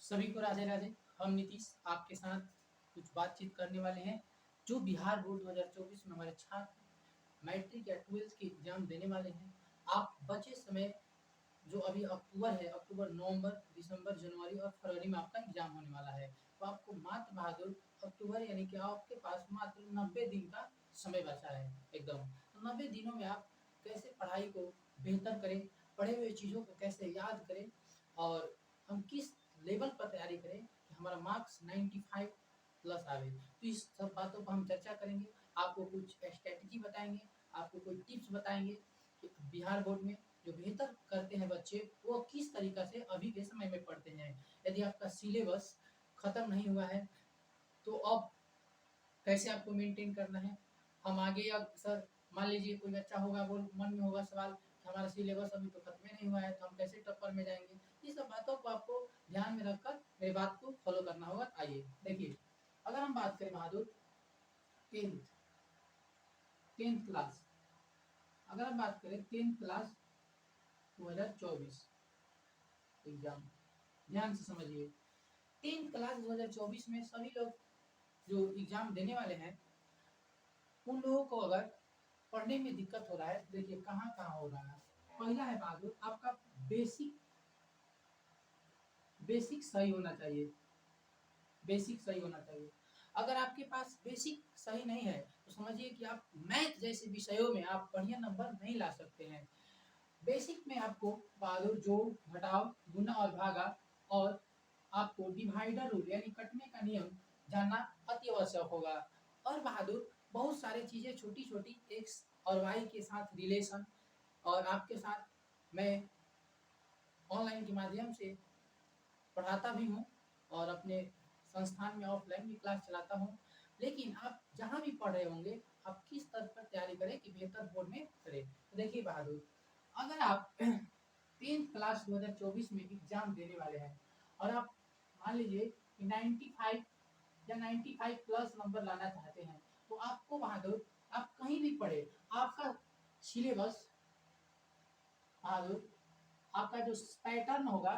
सभी को राधे राधे। हम नीतीश आपके साथ कुछ बातचीत करने वाले हैं। जो बिहार बोर्ड 2024 में हमारे छात्र मैट्रिक या ट्वेल्थ के एग्जाम देने वाले हैं, आप बचे समय जो अभी अक्टूबर है, अक्टूबर, नवंबर, दिसंबर, जनवरी और फरवरी में आपका एग्जाम होने वाला है। तो आपको मात्र बहादुर अक्टूबर यानी कि आपके पास मात्र 90 दिन का समय बचा है एकदम। तो 90 दिनों में आप कैसे पढ़ाई को बेहतर करें, पढ़े हुए चीज़ों को कैसे याद करें और हम किस लेवल पर तैयारी करें कि हमारा मार्क्स 95 प्लस आवे। तो इस सब बातों पर हम चर्चा करेंगे। आपको कुछ स्ट्रेटजी बताएंगे, आपको कुछ टिप्स बताएंगे कि बिहार बोर्ड में जो बेहतर करते हैं बच्चे वो किस तरीका से अभी के समय में पढ़ते हैं। यदि आपका सिलेबस खत्म नहीं हुआ है तो अब कैसे आपको मेंटेन करना है। हम आगे अब सर मान लीजिए कोई बच्चा होगा, वो मन में होगा सवाल कि हमारा सिलेबस अभी तो खत्म ही नहीं हुआ है तो हम कैसे टॉपर में जाएंगे। इस सब बातों को आपको ध्यान में रखकर मेरी बात को फॉलो करना होगा। आइए देखिए, अगर हम बात करें बहादुर टेंथ टेंथ क्लास, अगर हम बात करें टेंथ क्लास 2024 एग्जाम, ध्यान से समझिए। टेंथ क्लास 2024 में सभी लोग जो एग्जाम देने वाले हैं उन लोगों को अगर पढ़ने में दिक्कत हो रहा है, देखिए कहाँ कहाँ हो रहा है। पहला है बहादुर आपका बेसिक बेसिक सही होना चाहिए। बेसिक सही होना चाहिए। अगर आपके पास बेसिक सही नहीं है तो समझिए कि आप मैथ जैसे विषयों में आप बढ़िया नंबर नहीं ला सकते हैं। बेसिक में आपको बहादुर जोड़ घटाव गुणा और भागा और आपको डिवाइडर रूल यानी कटने का नियम जानना अति आवश्यक होगा। और बहादुर बहुत सारी चीज़ें छोटी छोटी एक्स और वाई के साथ रिलेशन, और आपके साथ मैं ऑनलाइन के माध्यम से पढ़ाता भी हूँ और अपने संस्थान में ऑफलाइन भी क्लास चलाता हूँ। लेकिन आप जहाँ भी पढ़ रहे होंगे आप किस स्तर पर तैयारी करें कि बेहतर बोर्ड में करें। तो देखिए बहादुर, अगर आप टेंथ क्लास 2024 में एग्जाम देने वाले हैं और आप मान लीजिए कि 95 या 95 प्लस नंबर लाना चाहते हैं तो आपको बहादुर आप कहीं भी पढ़े, आपका सिलेबस बहादुर आपका जो पैटर्न होगा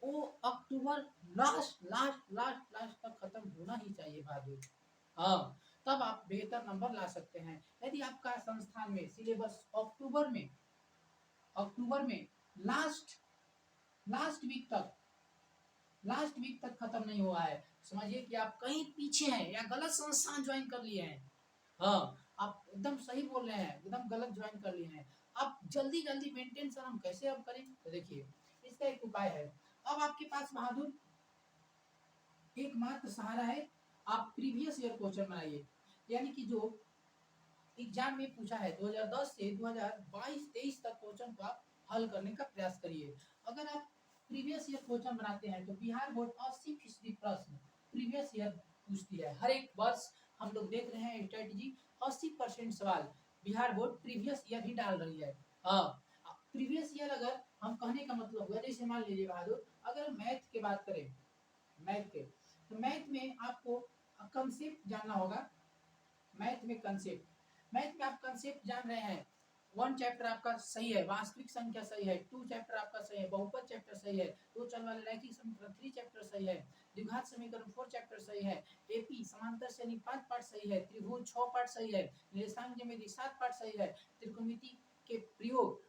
वो अक्टूबर लास्ट लास्ट लास्ट लास्ट तक खत्म होना ही चाहिए बहादुर। हाँ, तब आप बेहतर नंबर ला सकते हैं। यदि आपका संस्थान में सिलेबस अक्टूबर में लास्ट लास्ट वीक तक खत्म नहीं हुआ है, समझिए कि आप कहीं पीछे हैं या गलत संस्थान ज्वाइन कर लिए हैं। हाँ, आप एकदम सही बोल रहे हैं, एकदम गलत ज्वाइन कर लिए हैं। आप जल्दी जल्दी मेंटेन सर हम कैसे अब करें। तो देखिए इसका एक उपाय है। अब आपके पास बहादुर एकमात्र सहारा है, आप प्रीवियस ईयर क्वेश्चन बनाइए। यानी कि जो एग्जाम में पूछा है 2010 से 2022-23 तक क्वेश्चन को आप हल करने का प्रयास करिए। अगर आप प्रीवियस ईयर क्वेश्चन बनाते हैं तो बिहार बोर्ड 80% प्रश्न प्रीवियस ईयर पूछती है। हर एक वर्ष हम लोग देख रहे हैं स्ट्रेटजी 80% सवाल बिहार बोर्ड प्रीवियस ईयर ही डाल रही है। हाँ, प्रीवियस ईयर अगर हम कहने का मतलब हुआ, जैसे मान लीजिए बहादुर अगर मैथ की बात करें, मैथ के तो मैथ में आपको कंसेप्ट जानना होगा। मैथ में आप कंसेप्ट जान रहे हैं। 1 चैप्टर आपका सही है, वास्तविक संख्या सही है। 2 चैप्टर आपका सही है, बहुपद चैप्टर सही है। 2 चल वाले रैखिक समीकरण 3 चैप्टर सही है। द्विघात समीकरण 4 चैप्टर सही है। एपी समांतर श्रेणी 5 पार्ट सही है। त्रिभुज 6 पार्ट सही है। निर्देशांक ज्यामिति 7 पार्ट सही है। त्रिकोणमिति के प्रयोग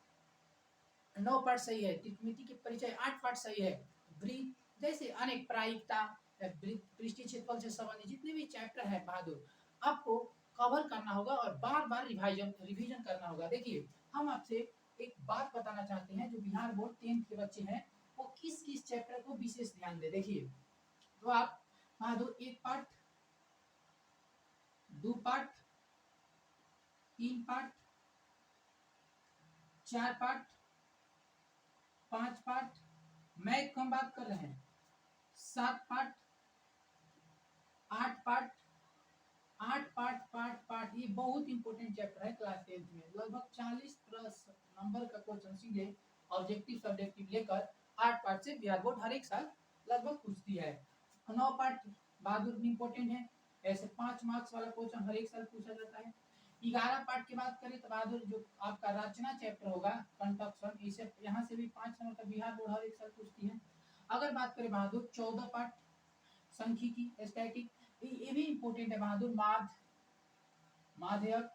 9 पार्ट सही है। त्रिकोणमिति के परिचय 8 पार्ट सही है। वृत्त जैसे अनेक प्रायिकता, पृष्ठीय क्षेत्रफल से संबंधित जितने भी चैप्टर है बहादुर आपको कवर करना होगा और बार बार रिवीजन करना होगा। देखिए हम आपसे एक बात बताना चाहते हैं, जो बिहार बोर्ड 10th के बच्चे हैं वो किस किस चैप्टर को विशेष ध्यान दे। देखिए तो आप बहादुर 1 part, 2 part, 3 part, 4 part, 5 part, math को हम बात कर रहे हैं 7 part, 8 part, 8 part part part, ये बहुत इंपॉर्टेंट चैप्टर है क्लास 10th में। लगभग 40 प्लस नंबर का क्वेश्चन सीधे ऑब्जेक्टिव सब्जेक्टिव लेकर 8 पार्ट से बिहार बोर्ड हर एक साल लगभग पूछती है। 9 पार्ट बहादुर इंपॉर्टेंट है, ऐसे 5 मार्क्स वाला क्वेश्चन हर एक साल पूछा जाता है। 11 पार्ट की बात करें तो बहादुर जो आपका रचना चैप्टर होगा कंटक्शन, इसे यहाँ से भी 5 नंबर का बिहार बोर्ड हर एक साल पूछती है। अगर बात करें बहादुर 14 पाठ सांख्यिकी स्टैटिक, ये भी इंपॉर्टेंट है बहादुर। माध्यक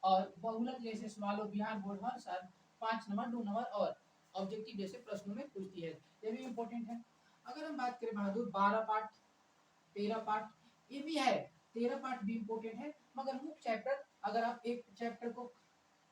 और बहुलक जैसे सवालों बिहार बोर्ड हर साल 5 नंबर 2 नंबर और ऑब्जेक्टिव जैसे प्रश्नों में पूछती है, ये भी इंपॉर्टेंट है। अगर हम बात करें बहादुर 12 पाठ 13 पाठ, ये भी है, 13 पाठ भी इंपॉर्टेंट है। मगर मुख्य चैप्टर अगर आप एक चैप्टर को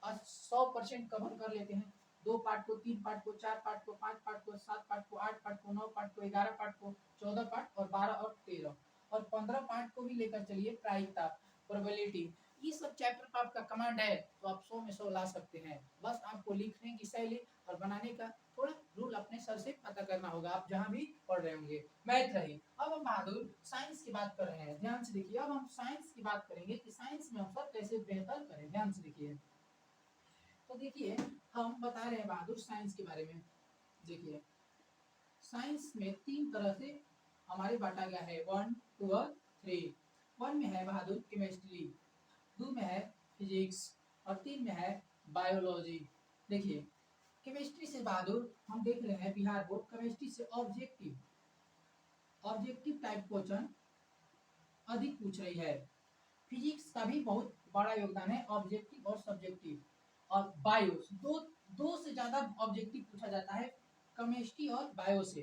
100% कवर कर लेते हैं, 2 पार्ट को, 3 पार्ट को, 4 पार्ट को, 5 पार्ट को, 7 पार्ट को, 8 पार्ट को, 9 पार्ट को, 11 पार्ट को, 14 पार्ट और 12 और 13 और 15 पार्ट को भी लेकर चलिए, प्रायिकता, प्रोबेबिलिटी, ये सब चैप्टर पर आपका कमांड है तो आप 100 में 100 ला सकते हैं। बस आपको लिखने की शैली और बनाने का थोड़ा रूल अपने सर से पता करना होगा, आप जहां भी पढ़ रहे होंगे। मैथ रही। अब हम बहादुर साइंस की बात कर रहे हैं, ध्यान से देखिए। अब हम साइंस की बात करेंगे कि साइंस में हम सब कैसे बेहतर करें, ध्यान से देखिए। तो देखिए हम बता रहे हैं बहादुर साइंस के बारे में। देखिए साइंस में 3 तरह से हमारे बांटा गया है, 1 2 और 3। 1 में है बहादुर केमिस्ट्री, 2 में है फिजिक्स और 3 में है बायोलॉजी। देखिए केमिस्ट्री से बहादुर हम देख रहे हैं बिहार बोर्ड केमिस्ट्री से ऑब्जेक्टिव टाइप क्वेश्चन अधिक पूछ रही है। फिजिक्स का भी बहुत बड़ा योगदान है, ऑब्जेक्टिव और सब्जेक्टिव। और बायो दो से ज्यादा ऑब्जेक्टिव पूछा जाता है केमिस्ट्री और बायो से।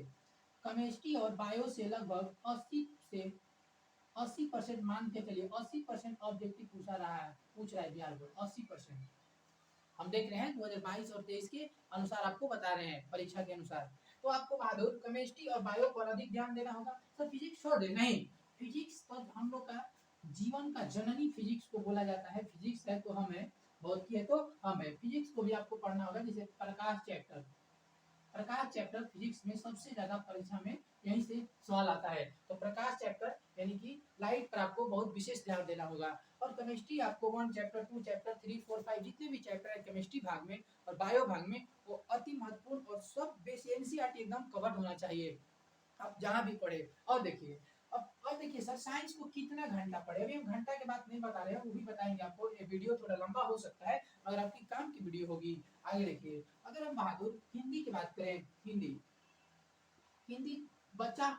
केमिस्ट्री और बायो से लगभग 80% मान के चलिए, 80% ऑब्जेक्टिव पूछ रहा है बिहार बोर्ड, 80%। हम देख रहे हैं 2022 और 23 के अनुसार आपको बता रहे हैं, परीक्षा के अनुसार। तो आपको बहादुर केमिस्ट्री और बायो पर अधिक ध्यान देना होगा। सर फिजिक्स छोड़ दे, नहीं, फिजिक्स तो हम लोग का जीवन का जननी फिजिक्स को बोला जाता है। फिजिक्स है तो हम है, भौतिकी है तो हम है। फिजिक्स को भी आपको पढ़ना होगा, जैसे प्रकाश चैप्टर फिजिक्स में सबसे ज्यादा परीक्षा में यहीं से सवाल आता है। तो प्रकाश चैप्टर यानी कि लाइट पर आपको बहुत विशेष ध्यान देना होगा। और केमिस्ट्री आपको 1 चैप्टर 2 चैप्टर 3 4 5 जितने भी चैप्टर है केमिस्ट्री भाग में और बायो भाग में, वो अति महत्वपूर्ण और सब बेस एनसीईआरटी एकदम कवर होना चाहिए, आप जहां भी पढ़े। और देखिए अब देखिए सर साइंस को कितना घंटा पढ़े, अभी हम घंटा के बात नहीं बता रहे हैं, वो भी बताएंगे आपको। ये वीडियो थोड़ा लंबा हो सकता है मगर आपकी काम की वीडियो होगी। आगे देखिए अगर हम बहादुर हिंदी की बात करें, हिंदी बच्चा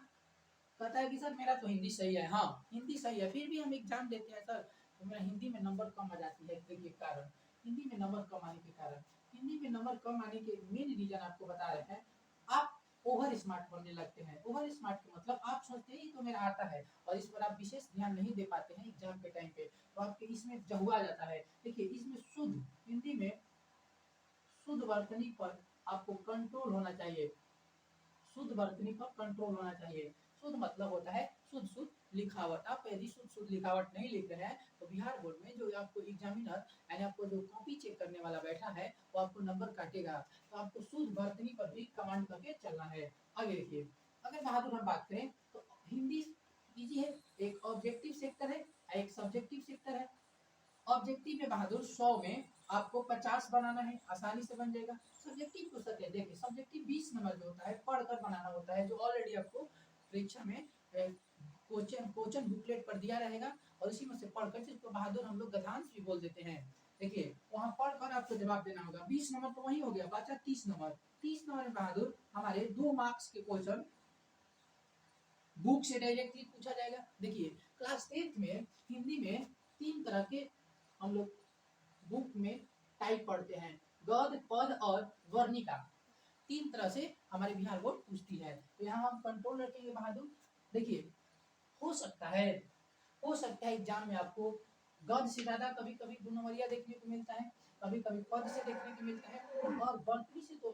कहता है कि सर मेरा तो हिंदी सही है, हाँ हिंदी सही है, फिर भी हम एग्जाम देते हैं सर तो मेरा हिंदी में नंबर कम आ जाती है। देखिए कारण, हिंदी में नंबर कम आने के कारण, हिंदी में नंबर कम आने के मेन रीजन आपको बता रहे हैं। आप ओवर स्मार्ट बनने लगते हैं। ओवर स्मार्ट का मतलब आप सोचते हैं तो मेरा आता है और इस पर आप विशेष ध्यान नहीं दे पाते हैं एग्जाम के टाइम पे, तो आपके इसमें जहुआ जाता है। देखिए इसमें शुद्ध हिंदी में शुद्ध वर्तनी पर आपको कंट्रोल होना चाहिए, शुद्ध वर्तनी पर कंट्रोल होना चाहिए। शुद्ध मतलब होता है शुद्ध लिखावट। आप यदि शुद्ध लिखावट नहीं लिख रहे हैं तो बिहार बोर्ड में जो आपको एग्जामिनर यानी आपको जो कॉपी चेक करने वाला बैठा है वो आपको नंबर काटेगा। तो आपको शुद्ध वर्तनी पर भी कमांड करके चलना है। आगे देखिए अगर बहादुर हम बात करें तो हिंदी इजी है, एक ऑब्जेक्टिव सेक्टर है, एक सब्जेक्टिव सेक्टर है। ऑब्जेक्टिव में बहादुर 100 में आपको 50 बनाना है, आसानी से बन जाएगा। सब्जेक्टिव को सर देखिए सब्जेक्टिव 20 नंबर जो होता है पढ़कर बनाना होता है, जो ऑलरेडी आपको परीक्षा में क्वेश्चन बुकलेट पर दिया रहेगा और इसी में से पढ़कर, जिसको बहादुर हम लोग गद्यांश भी बोल देते हैं। देखिए वहां पढ़कर आपको जवाब देना होगा। 20 नंबर तो वही हो गया, बचा 30 नंबर। 30 नंबर में बहादुर हमारे 2 मार्क्स के क्वेश्चन बुक से डायरेक्टली पूछा जाएगा। देखिए क्लास 10th में हिंदी में 3 तरह के हम लोग बुक में टाइप पढ़ते हैं, गद्य पद और वर्णिका। 3 तरह से हमारे बिहार बोर्ड पूछती है, तो यहाँ हम कंट्रोल रखेंगे बहादुर। देखिए हो सकता है एग्जाम में आपको गद्य से ज्यादा कभी कभी 2 नंबरिया देखने को मिलता है, कभी कभी पद से देखने को मिलता है और वर्तनी से तो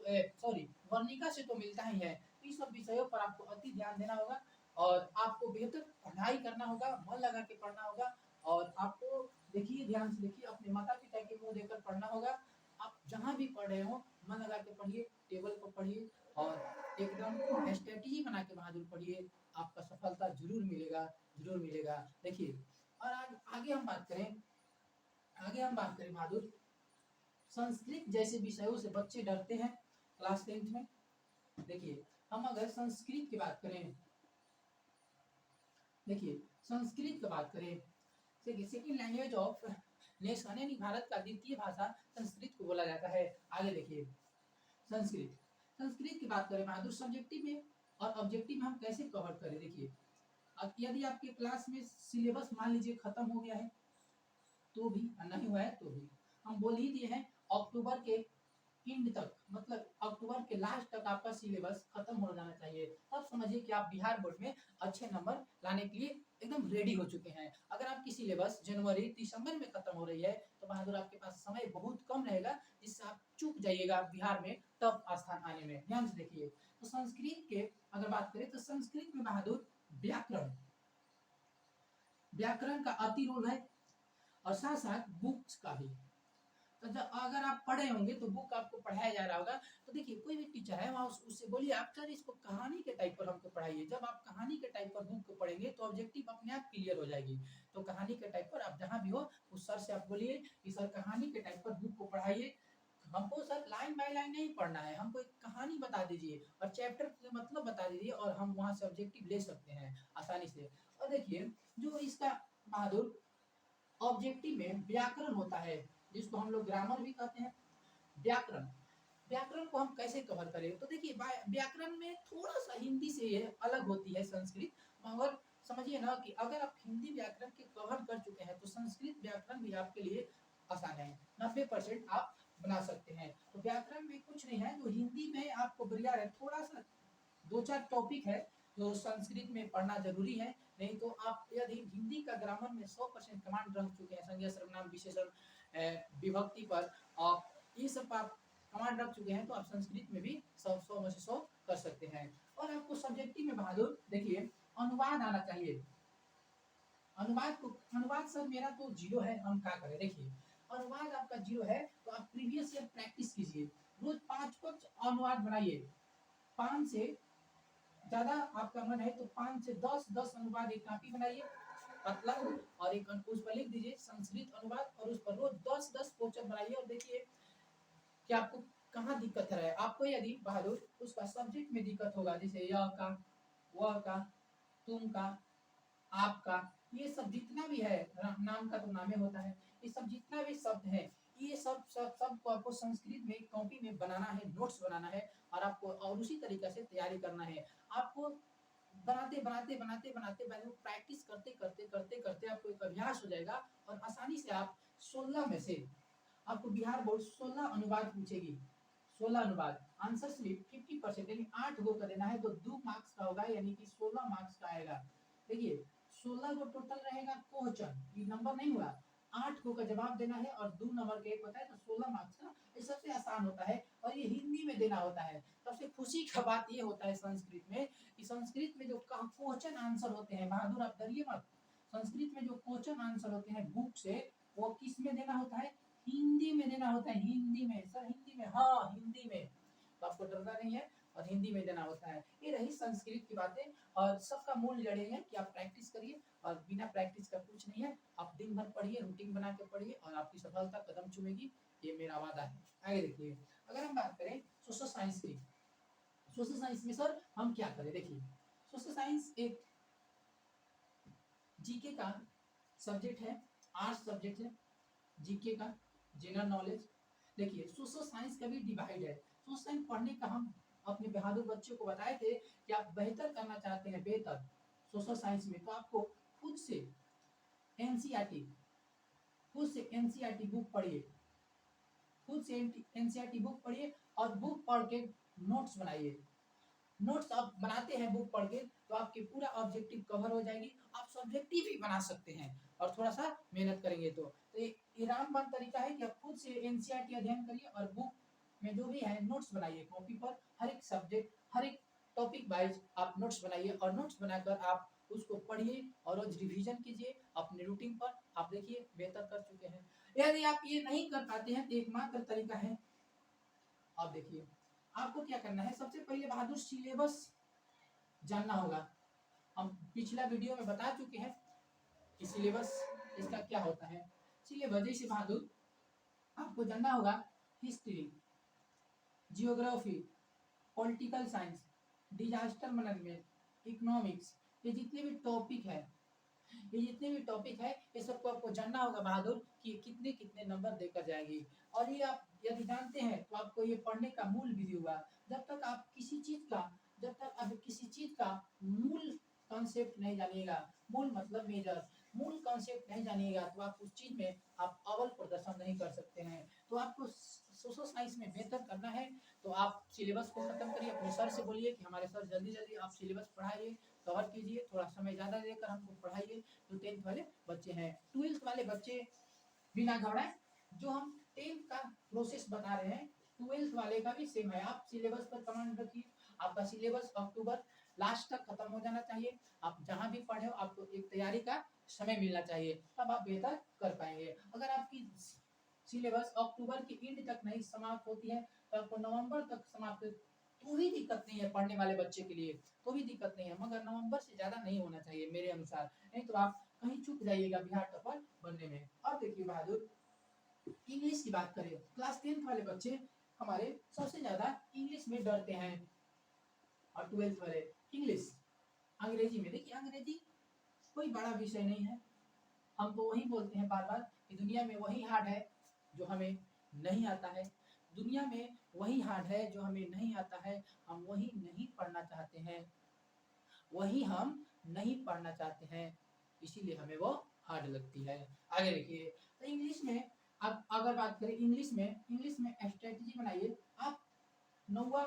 वर्णिका से तो मिलता ही है। तो इस सब विषयों पर आपको अति ध्यान देना होगा और आपको बेहतर पढ़ाई करना होगा, मन लगा के पढ़ना होगा। और आपको देखिए ध्यान से देखिए अपने माता पिता के मुंह देखकर पढ़ना होगा। आप जहाँ भी पढ़ रहे हो मन लगा के पढ़िए, टेबल पर पढ़िए और एकदम स्ट्रेटेजी बना के बहादुर पढ़िए, आपका सफलता जरूर मिलेगा, जरूर मिलेगा। देखिए और आगे हम बात करें, बहादुर संस्कृत जैसे विषयों से बच्चे डरते हैं क्लास 10th में। देखिए हम अगर संस्कृत की बात करें, देखिए संस्कृत की बात करें, सेकेंड लैंग्वेज ऑफ नेशन यानी भारत का द्वितीय भाषा संस्कृत को बोला जाता है। आगे देखिए संस्कृत की बात करें बहादुर सब्जेक्टिव में और ऑब्जेक्टिव में हम कैसे कवर करें। देखिए अब यदि आपके क्लास में सिलेबस मान लीजिए खत्म हो गया है तो भी, नहीं हुआ है तो भी, हम बोल ही दिए हैं अक्टूबर के एंड तक, मतलब अक्टूबर के लास्ट तक आपका सिलेबस खत्म हो जाना चाहिए। तब समझिए कि आप बिहार बोर्ड में अच्छे नंबर लाने के लिए एकदम रेडी हो चुके हैं। अगर आपकी सिलेबस जनवरी दिसंबर में खत्म हो रही है तो बहादुर आपके पास समय बहुत कम रहेगा, जिससे आप चूक जाइएगा बिहार में टॉप स्थान आने में। ध्यान से देखिए, तो संस्कृत के अगर बात करें तो संस्कृत में बहादुर व्याकरण, व्याकरण का अति रोल है, और साथ साथ बुक्स का भी। तो जब अगर आप पढ़े होंगे तो बुक आपको पढ़ाया जा रहा होगा, तो देखिए कोई भी टीचर है वहाँ उससे बोलिए आप सर इसको कहानी के टाइप पर हमको पढ़ाइए। जब आप कहानी के टाइप पर बुक को पढ़ेंगे तो ऑब्जेक्टिव अपने आप क्लियर हो जाएगी। तो कहानी के टाइप पर आप जहाँ भी हो उस सर से आप बोलिए कि सर कहानी के टाइप पर बुक को पढ़ाइए, हमको सर लाइन बाय लाइन नहीं पढ़ना है, हमको एक कहानी बता दीजिए और चैप्टर का मतलब बता दीजिए, और हम वहाँ से ऑब्जेक्टिव ले सकते हैं आसानी से। और देखिए जो इसका बहादुर ऑब्जेक्टिव में व्याकरण होता है, जिसको हम लोग ग्रामर भी कहते हैं, व्याकरण, व्याकरण को हम कैसे कवर करें। तो देखिए व्याकरण में थोड़ा सा हिंदी से ये अलग होती है संस्कृत, मगर समझिए ना कि अगर आप हिंदी व्याकरण के कवर कर चुके हैं तो संस्कृत व्याकरण भी आपके लिए आसान है, 90% आप बना सकते हैं। तो व्याकरण में कुछ नहीं है जो हिंदी में आपको बढ़िया है, थोड़ा सा दो चार टॉपिक है जो संस्कृत में पढ़ना जरूरी है, नहीं तो आप यदि हिंदी का ग्रामर में 100% कमांड रख चुके हैं, संज्ञा सर्वनाम विशेषण विभक्ति पर, आप ये सब आप कमांड रख चुके हैं तो आप संस्कृत में भी 100 में से 100 कर सकते हैं। और आपको सब्जेक्टिव में बहादुर देखिए अनुवाद आना चाहिए। अनुवाद सर मेरा तो 0 है, हम क्या करें। देखिए अनुवाद आपका 0 है तो आप प्रीवियस ईयर प्रैक्टिस कीजिए, रोज 5 अनुवाद बनाइए, 5 से ज्यादा आपका मन है तो 5 से 10 अनुवाद एक कॉपी बनाइए पतला, और एक उस पर लिख दीजिए संस्कृत अनुवाद, और उस पर रोज 10 क्वेश्चन बनाइए और देखिए कि आपको कहाँ दिक्कत है। आपको यदि बहादुर उसका सब्जेक्ट में दिक्कत होगा, जैसे यह का, वह का, तुम का, आपका, ये सब जितना भी है, नाम का तो नामे होता है, ये सब जितना भी शब्द है, ये सब को आपको संस्कृत में कॉपी में बनाना है, नोट्स बनाना है, और आपको और उसी तरीके से तैयारी करना है। आपको बनाते बनाते बनाते बनाते प्रैक्टिस करते करते करते करते आपको एक अभ्यास हो जाएगा, और आसानी से आप 16 में से आपको बिहार बोर्ड 16 अनुवाद पूछेगी, 16 अनुवाद, आंसर स्लिप 50% यानी 8 गो का देना है तो 2 मार्क्स का होगा, यानी कि 16 मार्क्स का आएगा। देखिए 16 गो टोटल रहेगा क्वेश्चन, ये नंबर नहीं हुआ, 8 गो का जवाब देना है और 2 नंबर के एक होता है, तो 16 मार्क्स का ये सबसे आसान होता है, और ये हिंदी में देना होता है। सबसे खुशी का बात ये होता है संस्कृत में कि संस्कृत में जो क्वेश्चन आंसर होते हैं, बहादुर आप डरिए मत, संस्कृत में जो क्वेश्चन आंसर होते हैं बुक से, वो किस में देना होता है, हिंदी में देना होता है। हिंदी में सर, हिंदी में, हाँ हिंदी में, तो आपको डरना नहीं है, और हिंदी में देना होता है। ये रही संस्कृत की बातें, और सबका मूल जड़ है कि आप प्रैक्टिस करिए, और बिना प्रैक्टिस का कुछ नहीं है। आप दिन भर पढ़िए, रूटीन बना के पढ़िए, और आपकी सफलता कदम चूमेगी, ये मेरा वादा है। आगे देखिए, अगर हम बात करें सोशल साइंस की, सोशल साइंस में सर हम क्या करें। देखिए सोशल साइंस एक जीके का सब्जेक्ट है, आर्ट्स सब्जेक्ट है, जीके का जनरल नॉलेज। देखिए सोशल साइंस का भी डिवाइड है, सोशल साइंस पढ़ने का हम अपने बहादुर बच्चों को बताए थे कि आप बेहतर करना चाहते हैं, बेहतर सोशल साइंस में, तो आपको खुद से एनसीईआरटी, खुद से एनसीईआरटी बुक पढ़िए, खुद से एनसीईआरटी बुक पढ़िए, और बुक पढ़ के नोट्स बनाइए। नोट्स आप बनाते हैं बुक पढ़ के तो आपके पूरा ऑब्जेक्टिव कवर हो जाएगी, आप सब्जेक्टिव भी बना सकते हैं, और थोड़ा सा मेहनत करेंगे तो ये रामबाण तरीका है कि आप खुद से एनसीईआरटी अध्ययन करिए, और बुक में जो भी है नोट्स बनाइए, कॉपी पर हर एक सब्जेक्ट, हर एक टॉपिक वाइज आप नोट्स बनाइए, और नोट्स बनाकर आप उसको पढ़िए और रोज रिवीजन कीजिए अपने रूटीन पर। आप देखिए बेहतर कर चुके हैं। यदि आप ये नहीं कर पाते हैं तो एकमात्र तरीका है, आप देखिए आपको क्या करना है, सबसे पहले बहादुर सिलेबस जानना होगा। हम पिछला वीडियो में बता चुके हैं कि सिलेबस इसका क्या होता है। सिलेबस जैसे बहादुर आपको जानना होगा history, geography, political science, disaster management, economics, ये जितने भी टॉपिक है, ये जितने भी टॉपिक है, ये सबको आपको जानना होगा बहादुर कि कितने कितने नंबर देकर जाएंगे। और ये आप यदि जानते हैं तो आपको ये पढ़ने का मूल विधि होगा। जब तक आप किसी चीज का, जब तक आप किसी कॉन्सेप्ट नहीं जानिएगा, मूल मतलब मेजर, मूल कॉन्सेप्ट नहीं जानिएगा तो आप उस चीज में आप अव्वल प्रदर्शन नहीं कर सकते हैं। तो आपको सोशल साइंस में बेहतर करना है तो आप सिलेबस को खत्म करिए, अपने सर से बोलिए कि हमारे सर जल्दी जल्दी आप सिलेबस पढ़ाइए, कवर कीजिए, थोड़ा समय ज़्यादा देकर हमको पढ़ाइए। जो 10th वाले बच्चे हैं, 12th वाले बच्चे बिना घबराए, जो हम 10th का प्रोसेस बता रहे हैं 12th वाले का भी सेम है। आप सिलेबस पर कमांड रखिए, आपका सिलेबस अक्टूबर लास्ट तक खत्म हो जाना चाहिए। आप जहां भी पढ़े हो आपको एक तैयारी का समय मिलना चाहिए, तब आप बेहतर कर पाएंगे। अगर आपकी सिलेबस अक्टूबर के एंड तक नहीं समाप्त होती है तो आपको नवंबर तक समाप्त, तो भी दिक्कत नहीं है पढ़ने वाले बच्चे के लिए, तो भी दिक्कत नहीं है, मगर नवंबर से ज्यादा नहीं होना चाहिए मेरे अनुसार, नहीं तो आप कहीं चूक जाइएगा बिहार टॉपर बनने में। अब देखिए बहादुर, इंग्लिश की बात करें, क्लास 10th वाले बच्चे हमारे सबसे ज्यादा इंग्लिश में डरते हैं, और 12th वाले इंग्लिश, अंग्रेजी में। देखिए अंग्रेजी कोई बड़ा विषय नहीं है, हम तो वही बोलते हैं बार बार कि दुनिया में वही हार्ड है जो हमें नहीं आता है, दुनिया में वही हार्ड है जो हमें नहीं आता है, हम वही नहीं पढ़ना चाहते हैं, वही हम नहीं पढ़ना चाहते हैं, इसीलिए हमें वो हार्ड लगती है। आगे देखिए, तो इंग्लिश में अब अगर बात करें इंग्लिश में स्ट्रेटजी बनाइए। आप 9वां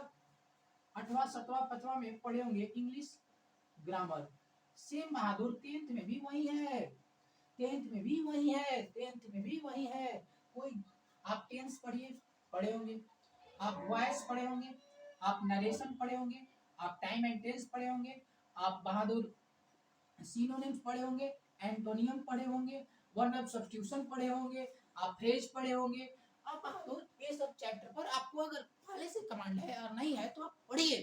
8वां 7वां 5वां में पढ़े होंगे इंग्लिश ग्रामर, सेम बहादुर 10th में भी वही है, 10th में भी वही है, 10th में भी वही है। कोई आप टेंस पढ़िए, पढ़े होंगे, आप वॉइस पढ़े होंगे, आप नरेशन पढ़े होंगे, आप टाइम एंड टेंस पढ़े होंगे, आप बहादुर सिनोनिम्स पढ़े होंगे, एंटोनियम पढ़े होंगे, वर्ब ऑफ सब्स्टिट्यूशन पढ़े होंगे, आप फ्रेज पढ़े होंगे। आप बहादुर ये सब चैप्टर पर आपको अगर पहले से कमांड है और नहीं है तो आप पढ़िए,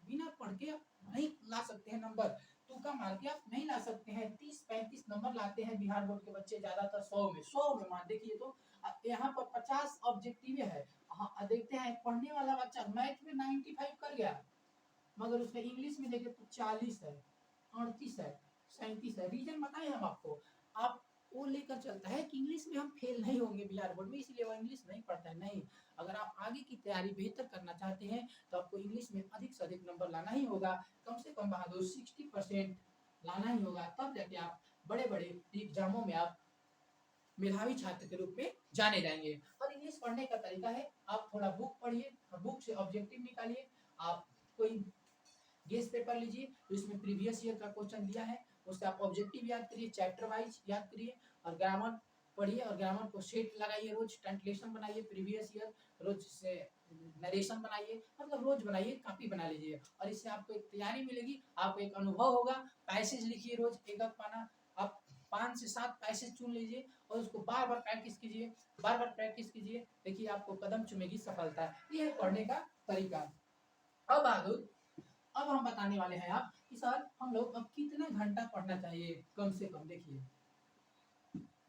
बिना पढ़ के आप नहीं ला सकते हैं नंबर, तुक्का मार के आप नहीं ला सकते हैं। 30-35 नंबर लाते हैं बिहार बोर्ड के बच्चे ज्यादातर, 100 में मान देखिए तो यहाँ पर 50 ऑब्जेक्टिव है। हाँ देखते हैं पढ़ने वाला बच्चा मैथ में 95 कर गया, मगर उसका इंग्लिश में देखे तो 40 है, 38 है, 37 है। रीजन बताए हम आपको, आप वो लेकर चलता है कि इंग्लिश में हम फेल नहीं होंगे बिहार बोर्ड में, इसलिए वो इंग्लिश नहीं पढ़ता है। नहीं, अगर आप आगे की तैयारी बेहतर करना चाहते हैं तो आपको इंग्लिश में अधिक से अधिक नंबर लाना ही होगा, कम से कम बहादुर 60% लाना ही होगा, तब जाके आप बड़े बड़े एग्जामों में आप मेधावी छात्र के रूप में जाने जाएंगे। और इंग्लिश पढ़ने का तरीका है, आप थोड़ा बुक पढ़िए, बुक से ऑब्जेक्टिव निकालिए, आप कोई गेस पेपर लीजिए तो इसमें प्रीवियस ईयर का क्वेश्चन दिया है, उससे आप ऑब्जेक्टिव याद करिए, चैप्टर वाइज याद करिए, और ग्रामर पढ़िए, और ग्रामर को सेट लगाइए, रोज ट्रांसलेशन बनाइए प्रीवियस ईयर, रोज से नरेशन बनाइए, मतलब रोज बनाइए, कॉपी बना लीजिए, और इससे आपको एक तैयारी मिलेगी, आपको एक अनुभव होगा। पैसेज लिखिए रोज एक पाना, आप 5 से 7 पैसेज चुन लीजिए और उसको बार बार प्रैक्टिस कीजिए, बार बार प्रैक्टिस कीजिए, देखिए आपको कदम चुमेगी सफलता। ये है पढ़ने का तरीका। अब बहादुर, अब हम बताने वाले हैं आप कि सर हम लोग अब कितना घंटा पढ़ना चाहिए कम से कम। देखिए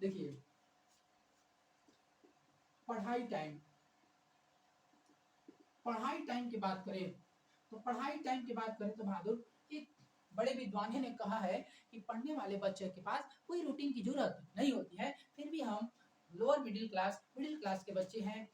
देखिए पढ़ाई टाइम, पढ़ाई टाइम की बात करें तो पढ़ाई टाइम की बात करें तो बहादुर, एक बड़े विद्वान ने कहा है कि पढ़ने वाले बच्चे के पास कोई रूटीन की जरूरत नहीं होती है, फिर भी हम लोअर मिडिल क्लास के बच्चे हैं,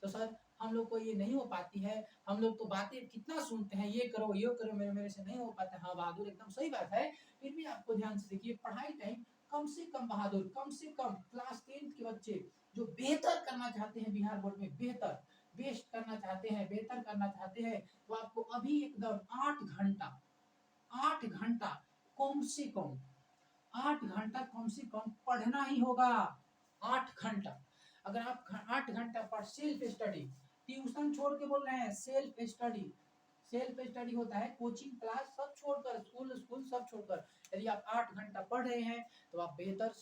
तो सर हम लोग को ये नहीं हो पाती है, हम लोग तो बातें कितना सुनते हैं, ये करो मेरे से नहीं हो पाता। हाँ बहादुर एकदम सही बात है, फिर भी आपको ध्यान से देखिए, पढ़ाई टाइम कम से कम बहादुर, कम से कम क्लास 10th के बच्चे जो बेहतर करना चाहते हैं बिहार बोर्ड में, बेहतर बेस्ट करना चाहते हैं, बेहतर करना चाहते हैं, तो आपको अभी एकदम 8 घंटा, 8 घंटा कम से कम, 8 घंटा कम से कम पढ़ना ही होगा। 8 घंटा, अगर आप 8 घंटा पढ़, सेल्फ स्टडी, ट्यूशन छोड़ के बोल रहे हैं, सेल्फ स्टडी, सेल्फ स्टडी होता है कोचिंग क्लास सब छोड़कर, स्कूल स्कूल सब छोड़कर, यदि आप 8 घंटा पढ़ रहे हैं तो आप बेहतर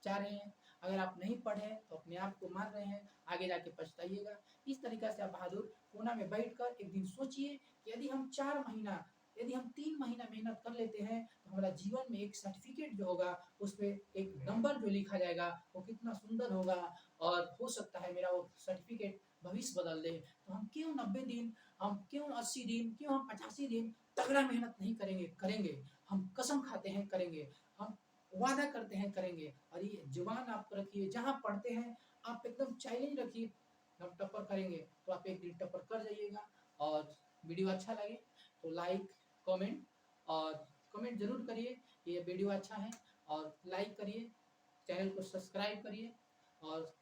चाह रहे हैं, अगर आप नहीं पढ़े तो अपने आप को मार रहे हैं, आगे जाके पछताइएगा। इस तरीका से आप बहादुर कोना में बैठकर एक दिन सोचिए कि यदि हम 4 महीना, यदि हम 3 महीना मेहनत कर लेते हैं तो हमारा जीवन में एक सर्टिफिकेट जो होगा उस पर एक नंबर जो लिखा जाएगा वो कितना सुंदर होगा, और हो सकता है मेरा वो सर्टिफिकेट भविष्य बदल दे। तो हम क्यों 90 दिन, हम क्यों 80 दिन, क्यों हम 85 दिन तगड़ा मेहनत नहीं करेंगे? करेंगे, हम कसम खाते हैं करेंगे, हम वादा करते हैं करेंगे। और ये जुबान आप रखिए, जहाँ पढ़ते हैं आप एकदम चैलेंज रखिए, हम टप्पर करेंगे, तो आप एक दिन टप्पर कर जाइएगा। और वीडियो अच्छा लगे तो लाइक, कमेंट और कमेंट जरूर करिए कि ये वीडियो अच्छा है, और लाइक करिए, चैनल को सब्सक्राइब करिए और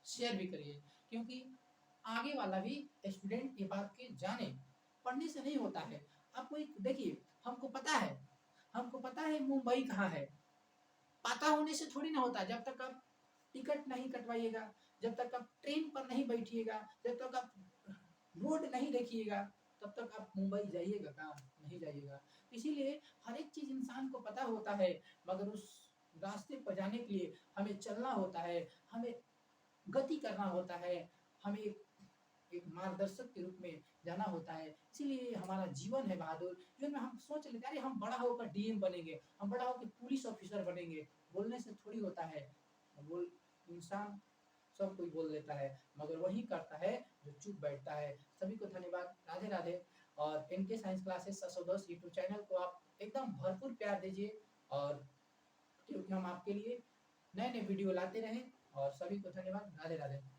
शेयर भी करिए, क्योंकि आगे वाला भी स्टूडेंट ये बात के जाने। पढ़ने से नहीं होता है। आपको एक देखिए, हमको पता है मुंबई कहाँ है। पता होने से थोड़ी ना होता है। जब तक आप टिकट नहीं कटवाइएगा, जब तक आप ट्रेन पर नहीं बैठिएगा, जब तक आप रोड नहीं देखिएगा, तब तक आप मुंबई जाइएगा कहाँ? नहीं जाइएगा। इसीलिए हर एक चीज इंसान को पता होता है, मगर उस रास्ते पर जाने के लिए हमें चलना होता है, हमें गति करना होता है, हमें एक मार्गदर्शक के रूप में जाना होता है। इसीलिए हमारा जीवन है बहादुर। जीवन में हम सोच लेते हैं, अरे हम बड़ा होकर डीएम बनेंगे, हम बड़ा होकर पुलिस ऑफिसर बनेंगे। बोलने से थोड़ी होता है। बोल इंसान सब कोई बोल लेता है, मगर वही करता है जो चुप बैठता है। सभी को धन्यवाद, राधे राधे। और NK science classes 710 YouTube channel को आप एकदम भरपूर प्यार दीजिए, और क्योंकि हम आपके लिए नए नए वीडियो लाते रहें। और सभी को धन्यवाद, राधे राधे।